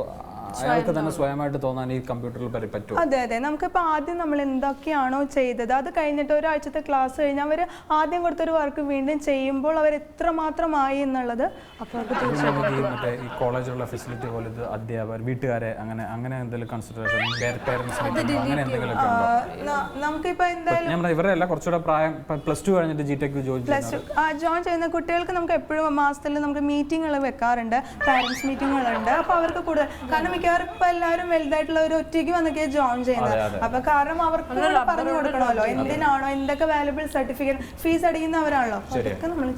അയാൾക്ക് തന്നെ സ്വയമായിട്ട് തോന്നാൻ ഈ കമ്പ്യൂട്ടറിൽ പറ്റുമോ? അതെ നമുക്കിപ്പോൾ ആദ്യം നമ്മൾ എന്തൊക്കെയാണോ ചെയ്തത് അത് കഴിഞ്ഞിട്ട് ഒരാഴ്ചത്തെ ക്ലാസ് കഴിഞ്ഞ് അവർ ആദ്യം കൊടുത്തൊരു വർക്ക് വീണ്ടും ചെയ്യുമ്പോൾ അവർ എത്രമാത്രമായി എന്നുള്ളത് അപ്പോൾ മറ്റേ ഈ കോളേജിലുള്ള ഫെസിലിറ്റി പോലെ ഇത് അധ്യാപകർ വീട്ടുകാരെ അങ്ങനെ എന്തെങ്കിലും കൺസിഡറേഷൻ അങ്ങനെ എന്തെങ്കിലും നമുക്കിപ്പോൾ എന്തായാലും ഞാൻ ഇവരുടെ അല്ല കുറച്ചുകൂടെ പ്രായം +2 കഴിഞ്ഞിട്ട് GTech ജോയിൻ ചെയ്യുന്ന കുട്ടികൾക്ക് നമുക്ക് എപ്പോഴും മാസത്തിൽ നമുക്ക് മീറ്റിങ്ങുകൾ വെക്കാറുണ്ട്, പാരന്റ്സ് മീറ്റിങ്ങുകളുണ്ട്. അപ്പോൾ അവർക്ക് കൂടുതൽ കാരണം മിക്കവാറും ഇപ്പൊ എല്ലാവരും വലുതായിട്ടുള്ള ഒരു ഒറ്റയ്ക്ക് വന്നൊക്കെ ജോയിൻ ചെയ്യുന്നത്. അപ്പൊ കാരണം അവർക്ക് പറഞ്ഞു കൊടുക്കണമല്ലോ എന്തിനാണോ എന്തൊക്കെ വാല്യുബിൾ സർട്ടിഫിക്കറ്റ് ഫീസ് അടിക്കുന്നവരാണല്ലോ. അതൊക്കെ നമ്മൾ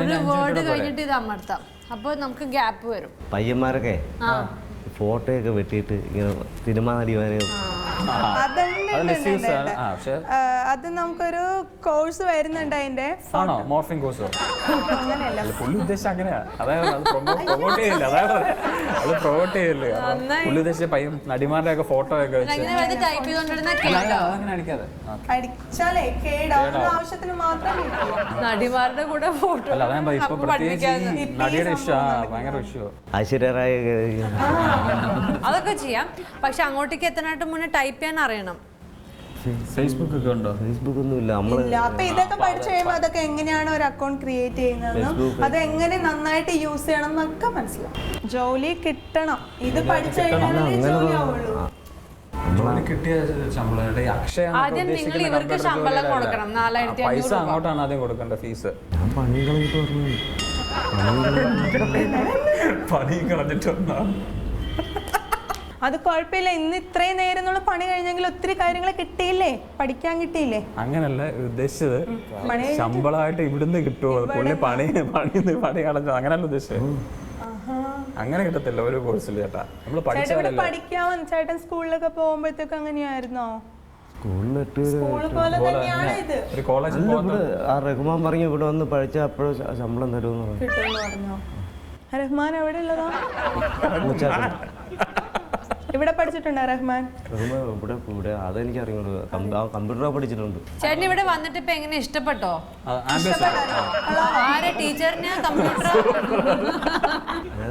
ഒരു വേർഡ് കഴിഞ്ഞിട്ട് ഇത് അമർത്താം. അപ്പൊ നമുക്ക് ഗ്യാപ്പ് വരും. പയ്യന്മാരൊക്കെ ഫോട്ടോയൊക്കെ വെട്ടിയിട്ട് ഇങ്ങനെ സിനിമ നടിമാരെ അത് നമുക്കൊരു കോഴ്സ് വരുന്നുണ്ട്. അതിന്റെ മോർഫിംഗ് കോഴ്സോ? അങ്ങനെയല്ല, പുള്ളി ഉദ്ദേശിച്ച അങ്ങനെയാ. അതായത് അത് പ്രൊമോട്ട് ചെയ്യില്ല. അതായത് അത് പ്രൊമോട്ട് ചെയ്യില്ല. പുള്ളി ഉദ്ദേശിച്ച പയ്യൻ നടിമാരുടെ ഒക്കെ ഫോട്ടോ ഒക്കെ അടിച്ചാലേ കേടാവുന്ന ആവശ്യത്തിന് മാത്രം നടിമാരുടെ കൂടെ ഫോട്ടോ അല്ല. അതാ ഇപ്പൊ പ്രത്യേകിച്ച് നടിയുടെ ഇഷ്യൂ ഭയങ്കര ഇഷ്യൂ. ഐശ്വര്യറായ അതൊക്കെ ചെയ്യാം. പക്ഷെ അങ്ങോട്ടേക്ക് എത്താനായിട്ട് മുന്നേ ടൈപ്പ് ചെയ്യാൻ അറിയണം. ഫേസ്ബുക്ക് ഒക്കെ ഉണ്ടോ? ഫേസ്ബുക്ക് ഒന്നും ഇല്ല. അപ്പൊ ഇതൊക്കെ പഠിച്ചു കഴിയുമ്പോൾ അതൊക്കെ എങ്ങനെയാണ് ഒരു അക്കൗണ്ട് ക്രിയേറ്റ് ചെയ്യുന്നതെന്നും അത് എങ്ങനെ നന്നായിട്ട് യൂസ് ചെയ്യണം എന്നൊക്കെ മനസ്സിലാവും. ജോലി കിട്ടണം. ഇത് പഠിച്ചു കഴിഞ്ഞാലേ ജോലി ആവുള്ളൂ. കിട്ടിയ ശമ്പളം ആദ്യം നിങ്ങൾ ഇവർക്ക് ശമ്പളം കൊടുക്കണം. 4500 പൈസ അങ്ങോട്ടാണ് ആദ്യം കൊടുക്കേണ്ട ഫീസ്. ഞാൻ പണി കളഞ്ഞിട്ട് പണി കളഞ്ഞിട്ട് വന്നാ അത് കുഴപ്പമില്ല. ഇന്ന് ഇത്രയും നേരം എന്നുള്ള പണി കഴിഞ്ഞെങ്കിൽ ഒത്തിരി കാര്യങ്ങൾ കിട്ടിയില്ലേ, പഠിക്കാൻ കിട്ടിയില്ലേ? അങ്ങനല്ല ഉദ്ദേശിച്ചത്. ശമ്പളമായിട്ട് ഇവിടുന്ന് കിട്ടുമോ? പുള്ളി പണി കളഞ്ഞു അങ്ങനെയല്ല ഉദ്ദേശിച്ചത്. അങ്ങനെ കിട്ടത്തില്ല ഒരു കോഴ്സിൽ ചേട്ടാ. നമ്മൾ പഠിക്കാൻ ചേട്ടൻ സ്കൂളിലൊക്കെ പോകുമ്പോഴത്തേക്ക് അങ്ങനെയായിരുന്നോ? റഹ്മാൻ പറഞ്ഞു ഇവിടെ വന്ന് പഠിച്ച അപ്പോഴും ശമ്പളം തരുമെന്ന് പറഞ്ഞു. റഹ്മാൻ എവിടെ ഉള്ളതാ? ഇവിടെ പഠിച്ചിട്ടുണ്ടോ റഹ്മാൻ? ഇവിടെ അതെനിക്ക് അറിയുള്ളൂ. കമ്പ്യൂട്ടർ പഠിച്ചിട്ടുണ്ട്. ചേട്ടൻ ഇവിടെ വന്നിട്ട് ഇപ്പൊ എങ്ങനെ ഇഷ്ടപ്പെട്ടോ? ആരെ ടീച്ചറിന് കമ്പ്യൂട്ടർ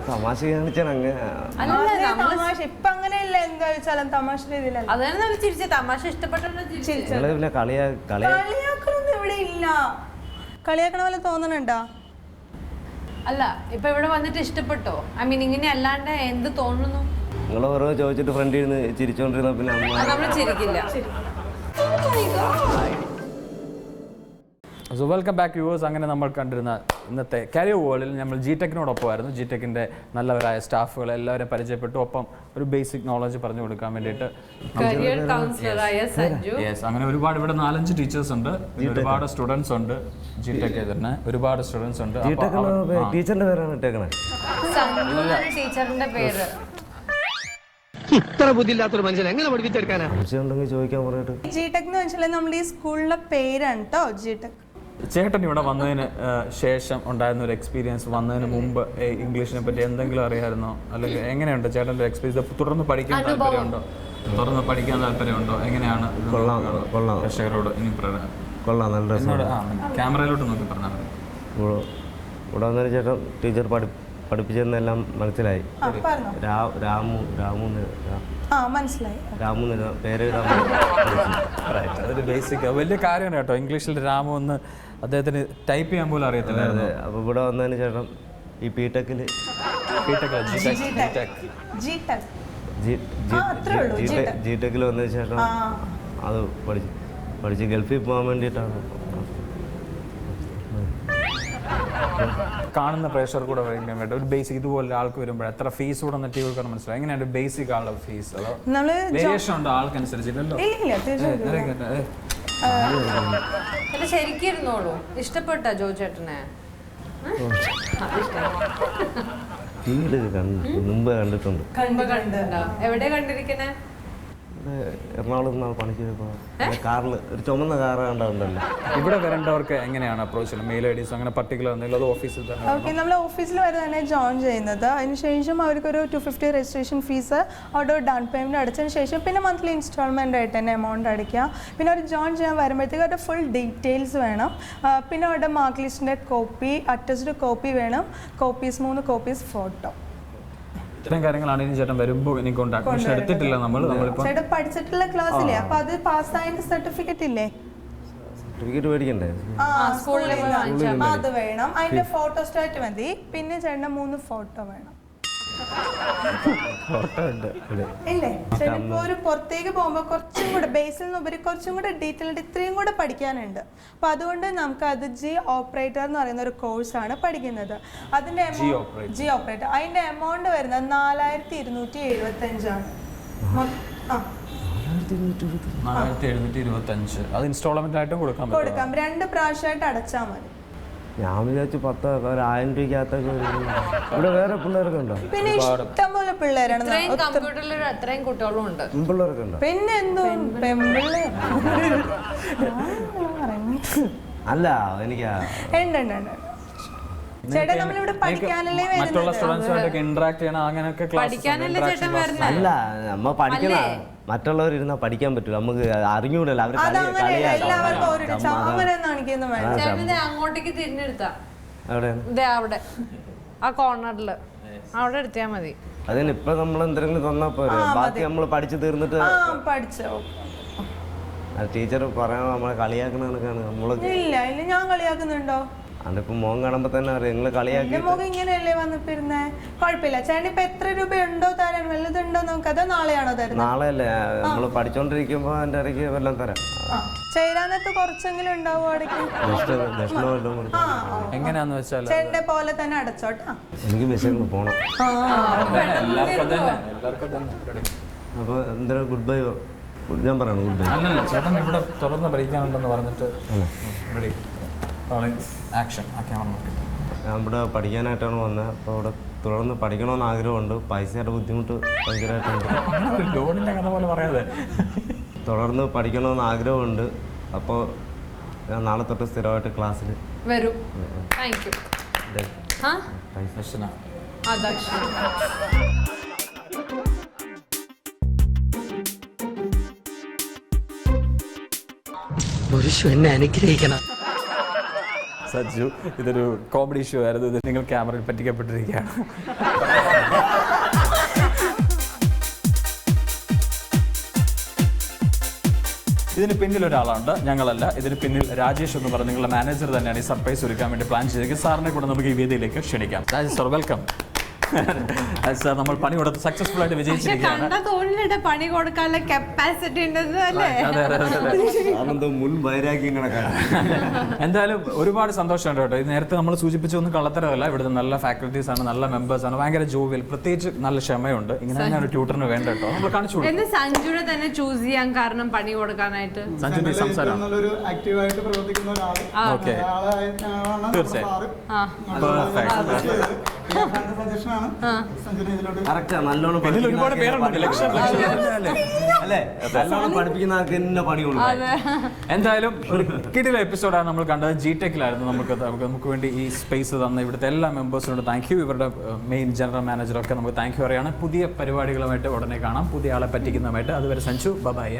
തമാശ കാണിച്ചാൽ തമാശ ഇപ്പൊ അങ്ങനെയല്ല. എന്താ വെച്ചാലും തമാശ രീതിയിലല്ല. അതാണ് ചിരിച്ച തമാശ ഇഷ്ടപ്പെട്ടു. കളിയാക്കലൊന്നും ഇവിടെ ഇല്ല. കളിയാക്കണ പോലെ തോന്നണുണ്ടോ? അല്ല ഇപ്പൊ ഇവിടെ വന്നിട്ട് ഇഷ്ടപ്പെട്ടോ? ഐ മീൻ ഇങ്ങനെ അല്ലാണ്ട് എന്ത് തോന്നുന്നു? നിങ്ങൾ ഓരോ ചോദിച്ചിട്ട് ഫ്രണ്ടിൽ നിന്ന് ചിരിച്ചോണ്ടിരുന്ന പിന്നെ നമ്മൾ ചിരിക്കില്ല. So welcome back viewers. അങ്ങനെ നമ്മൾ കണ്ടിരുന്ന ഇന്നത്തെ കരിയർ വേൾഡിൽ നമ്മൾ GTechനോടൊപ്പമായിരുന്നു. GTechന്റെ നല്ലവരായ സ്റ്റാഫുകൾ എല്ലാവരും പരിചയപ്പെട്ടു. ഒപ്പം ഒരു ബേസിക് നോളജ് പറഞ്ഞു കൊടുക്കാൻ വേണ്ടിയിട്ട് അങ്ങനെ ഒരുപാട് ഇവിടെ 4-5 ടീച്ചേഴ്സ് ഉണ്ട്. ഒരുപാട് സ്റ്റുഡൻസ് ഉണ്ട്. GTech തന്നെ ഒരുപാട് സ്റ്റുഡൻസ് ഉണ്ട്. ടീച്ചറിന്റെ പേരാണ് ഇട്ടേക്കണേ. ടീച്ചറിന്റെ പേര് ഇത്ര ബുദ്ധിയില്ലാത്തൊരു മനുഷ്യൻ എങ്ങനെ പഠിപ്പിച്ചെടുക്കാനാ? ഉണ്ടെങ്കിൽ ചോദിക്കാൻ പറഞ്ഞിട്ട് GTech എന്ന് വെച്ചാൽ നമ്മുടെ ഈ സ്കൂളിലെ പേരാണ് കേട്ടോ GTech. ചേട്ടൻ ഇവിടെ വന്നതിന് ശേഷം ഉണ്ടായിരുന്ന ഒരു എക്സ്പീരിയൻസ്, വന്നതിന് മുമ്പ് ഇംഗ്ലീഷിനെ പറ്റി എന്തെങ്കിലും അറിയാമായിരുന്നോ? അല്ലെങ്കിൽ എങ്ങനെയുണ്ട് ചേട്ടൻ്റെ എക്സ്പീരിയൻസ്? തുടർന്ന് പഠിക്കാൻ താല്പര്യമുണ്ടോ? തുറന്ന് പഠിക്കാൻ താല്പര്യമുണ്ടോ? എങ്ങനെയാണ് ഇത് കൊള്ളാം, കൊള്ളാം. പ്രേക്ഷകരോട് ഇനി കൊള്ളാം, നല്ല എന്നോട് ക്യാമറയിലോട്ട് നോക്കി പറഞ്ഞാൽ മതി. ഇവിടെ വന്നതിന് ശേഷം ടീച്ചർ പഠിപ്പിച്ചതെന്നെല്ലാം മനസ്സിലായി. മനസ്സിലായി. രാമു പേര് അതൊരു ബേസിക് വലിയ കാര്യമാണ് കേട്ടോ. ഇംഗ്ലീഷിൽ രാമു എന്ന് അദ്ദേഹത്തിന് ടൈപ്പ് ചെയ്യാൻ പോലും അറിയത്തില്ലായിരുന്നു. അപ്പോൾ ഇവിടെ വന്നതിന് ശേഷം ഈ P.Tech G.Tech വന്നതിന് ശേഷം അത് പഠിച്ച് ഗൾഫിൽ പോകാൻ വേണ്ടിയിട്ടാണ്. കാണുന്ന പ്രേഷർ കൂടെ വയ്ക്കാൻ വേണ്ടി ഒരു ബേസിക് ഇതുപോലെ ആൾക്ക് വരുമ്പോൾ എത്ര ഫീസ് കൂടെ നെറ്റി കൊടുക്കാൻ മനസ്സിലായി. എങ്ങനെയാണ് ബേസിക് ആളുടെ ഫീസ്? അതോ വേരിയേഷൻ ഉണ്ടോ ആൾക്കനുസരിച്ചില്ലല്ലോ? ശരിക്കും ഇരുന്നോളൂ. ഇഷ്ടപ്പെട്ട ജോ ചേട്ടനെ? മുമ്പ് കണ്ടിട്ടുണ്ട്. എവിടെ കണ്ടിരിക്കണേ? എറണാകുളത്ത് നാളെ പണിക്ക് കാറിൽ ഒരു ചുമന്ന കാറ് കണ്ടുണ്ടല്ലോ. ഇവിടെ വരേണ്ടവർക്ക് എങ്ങനെയാണ് അപ്രോച്ച് ചെയ്യുന്നത്? മെയിൽ ഐ ഡീസ് അങ്ങനെ പർട്ടിക്കുലർ എന്തെങ്കിലും അത് ഓഫീസിൽ തന്നെ? ഓക്കെ, നമ്മൾ ഓഫീസിൽ വരുന്നതാണ് ജോയിൻ ചെയ്യുന്നത്. അതിനുശേഷം അവർക്കൊരു 250 രജിസ്ട്രേഷൻ ഫീസ് അവിടെ ഡൗൺ പേയ്മെൻറ്റ് അടച്ചതിന് ശേഷം പിന്നെ മന്ത്ലി ഇൻസ്റ്റാൾമെൻ്റ് ആയിട്ട് തന്നെ എമൗണ്ട് അടയ്ക്കുക. പിന്നെ അവർ ജോയിൻ ചെയ്യാൻ വരുമ്പോഴത്തേക്ക് അവരുടെ ഫുൾ ഡീറ്റെയിൽസ് വേണം. പിന്നെ അവരുടെ മാർക്ക് ലിസ്റ്റിൻ്റെ കോപ്പി, അറ്റസ്ഡ് കോപ്പി വേണം, 3 കോപ്പീസ് ഫോട്ടോ. ഇത്രയും കാര്യങ്ങളാണ് ഇനി ചേട്ടൻ വരുമ്പോൾ എനിക്ക് അഡ്മിഷൻ എടുത്തിട്ടില്ല. നമ്മളിപ്പോൾ ചേട്ടൻ പഠിച്ചിട്ടുള്ള ക്ലാസ്സിലെ അപ്പോൾ അത് പാസ്സായതിൻ്റെ സർട്ടിഫിക്കറ്റ് ഇല്ലേ? സർട്ടിഫിക്കറ്റ് മേടിക്കണ്ടേ? അത് വേണം. അതിന്റെ ഫോട്ടോ സ്റ്റാറ്റ് മതി. പിന്നെ ചേട്ടൻ്റെ 3 ഫോട്ടോ വേണം. ഇല്ലേ ചേട്ടൻ ഇപ്പോൾ ഒരു പുറത്തേക്ക് പോകുമ്പോൾ കുറച്ചും കൂടെ ബേസിൽ നിന്നുപരി കുറച്ചും കൂടെ ഡീറ്റെയിൽഡ് ഇത്രയും കൂടെ പഠിക്കാനുണ്ട്. അപ്പോൾ അതുകൊണ്ട് നമുക്ക് അത് G ഓപ്പറേറ്റർ എന്ന് പറയുന്ന ഒരു കോഴ്സാണ് പഠിക്കുന്നത്. അതിന്റെ G ഓപ്പറേറ്റർ അതിന്റെ എമൗണ്ട് വരുന്നത് 4275 ആണ്. 4725. അത് ഇൻസ്റ്റാൾമെന്റ് ആയിട്ടും കൊടുക്കാം. 2 പ്രാവശ്യമായിട്ട് അടച്ചാൽ മതി. ഞാൻ വിചാരിച്ചു 10,000 രൂപയ്ക്കകത്തൊക്കെ. ഇവിടെ വേറെ പിള്ളേരൊക്കെ ഉണ്ടോ? പിന്നെ ഇഷ്ടംപോലെ പിള്ളേരാണ്. കമ്പ്യൂട്ടറിൽ അത്രയും കുട്ടികളും ഉണ്ട്. പിള്ളേരൊക്കെ ഉണ്ടോ? പിന്നെ എന്തോ പെൺപിള്ളേർ അല്ല എനിക്ക് ചേട്ടാ നമ്മളിവിടെ പഠിക്കാനല്ലേ മറ്റുള്ള സ്റ്റുഡൻസുമായിട്ടൊക്കെ ഇന്ററാക്ട് ചെയ്യണം. അങ്ങനെയൊക്കെ അല്ല നമ്മ പഠിക്കണ മറ്റുള്ളവർ ഇരുന്നാ പഠിക്കാൻ പറ്റൂല. നമുക്ക് അറിഞ്ഞൂടല്ലോ. അവര് അങ്ങോട്ടേക്ക് തിരിഞ്ഞെടുത്താ അവിടെ ആ കോർണറില് അവിടെ എടുത്താ മതി. അതിന് ഇപ്പൊ നമ്മൾ എന്തെങ്കിലും തന്നാ പോരെ. ബാക്കി നമ്മൾ പഠിച്ചു തീർന്നിട്ട് ടീച്ചർ പറയാൻ നമ്മളെ കളിയാക്കണ കണക്കാണ്. നമ്മള് ഇല്ല ഞാൻ കളിയാക്കുന്നുണ്ടോ? അതിപ്പോ മോൻ കാണുമ്പോ തന്നെ അറിയാം നിങ്ങള് കളിയാക്കി. മുഖം ഇങ്ങനെയല്ലേ വന്നിരുന്നേ? കുഴപ്പമില്ല ചേട്ടൻ. ഇപ്പൊ എത്ര രൂപയുണ്ടോ തരാൻ? വല്ലതുണ്ടോ നമുക്ക്? അത് നാളെയാണോ തരുന്നത്? നാളെയല്ലേ നമ്മള് പഠിച്ചോണ്ടിരിക്കുമ്പോ അതിന്റെ ഇടയ്ക്ക് വല്ലതും തരാം. ചേരാനത്ത് കുറച്ചെങ്കിലും ഉണ്ടാവും അടയ്ക്ക്. എങ്ങനെയാന്ന് വെച്ചാൽ ചേട്ടന്റെ പോലെ തന്നെ അടച്ചോട്ടാ. എനിക്ക് ബസ്സിൽ പോണം. അപ്പൊ എന്തായാലും ഗുഡ് ബൈ ഞാൻ പറയണം. Good bye. അല്ലല്ല ചേട്ടൻ ഇവിടെ തുറന്ന് പഠിക്കാനുണ്ടെന്ന് പറഞ്ഞിട്ട് ഞാൻ ഇവിടെ പഠിക്കാനായിട്ടാണ് വന്നത്. അപ്പോൾ ഇവിടെ തുടർന്ന് പഠിക്കണമെന്ന് ആഗ്രഹമുണ്ട്. പൈസയുടെ ബുദ്ധിമുട്ട് ഭയങ്കരമായിട്ടുണ്ട്. തുടർന്ന് പഠിക്കണമെന്ന് ആഗ്രഹമുണ്ട്. അപ്പോൾ ഞാൻ നാളെ തൊട്ട് സ്ഥിരമായിട്ട് ക്ലാസ്സിൽ വരും. Thank you. എന്നെ അനുഗ്രഹിക്കണം. സജ്ജു, ഇതൊരു കോമഡി ഷോ ആയിരുന്നു. ഇത് നിങ്ങൾ ക്യാമറയിൽ പറ്റിക്കപ്പെട്ടിരിക്കുകയാണ്. ഇതിന് പിന്നിൽ ഒരാളുണ്ട്, ഞങ്ങളല്ല. ഇതിന് പിന്നിൽ രാജേഷ് എന്ന് പറഞ്ഞ നിങ്ങളുടെ മാനേജർ തന്നെയാണ് ഈ സർപ്രൈസ് ഒരുക്കാൻ വേണ്ടി പ്ലാൻ ചെയ്തിരിക്കുന്നത്. സാറിനെ കൂടെ നമുക്ക് ഈ വേദിയിലേക്ക് ക്ഷണിക്കാം. Rajesh sir, welcome. സാർ, നമ്മൾ പണി കൊടുത്ത് സക്സസ്ഫുൾ ആയിട്ട് വിജയിച്ചിരിക്കുകയാണ്. പണി കൊടുക്കാനുള്ള കപ്പാസിറ്റി എന്തായാലും ഒരുപാട് സന്തോഷമുണ്ട് കേട്ടോ. ഇത് നേരത്തെ നമ്മൾ സൂചിപ്പിച്ചൊന്നും കള്ളത്തരമല്ല. ഇവിടുത്തെ നല്ല ഫാക്കൽറ്റീസ് ആണ്, നല്ല മെമ്പേഴ്സ് ആണ്, ഭയങ്കര ജോവിയൽ, പ്രത്യേകിച്ച് നല്ല ക്ഷമയുണ്ട്. ഇങ്ങനെ തന്നെ ഒരു ട്യൂട്ടറിന് വേണ്ട കേട്ടോ. നമ്മൾ കാണിച്ചു കൊടുക്കും. സഞ്ജുനെ തന്നെ ചൂസ് ചെയ്യാൻ കാരണം പണി കൊടുക്കാനായിട്ട് സഞ്ജുന്റെ സംസാരം തീർച്ചയായും സജഷനാണ് സഞ്ജുവിനെ ഇതിലോട്ട് കറക്റ്റാ, നല്ലോണം ഇതിൽ ഒരുപാട് പേരുണ്ട്, ലക്ഷം അല്ലേ നല്ലോണം പഠിപ്പിക്കുന്ന ആൾക്ക് തന്നെ പണി കൊടുക്കും. എന്തായാലും ഒരു കിടില എപ്പിസോഡാണ് നമ്മൾ കണ്ടത്. ജിടെക്കിലായിരുന്നു നമുക്ക് വേണ്ടി ഈ സ്പേസ് തന്ന ഇവിടുത്തെ എല്ലാ മെമ്പേഴ്സിനോട് താങ്ക് യു. ഇവരുടെ മെയിൻ ജനറൽ മാനേജറൊക്കെ നമുക്ക് താങ്ക് യു പറയാണ്. പുതിയ പരിപാടികളുമായിട്ട് ഉടനെ കാണാം, പുതിയ ആളെ പറ്റിക്കുന്നതുമായിട്ട്. അതുവരെ സഞ്ജു ബൈ.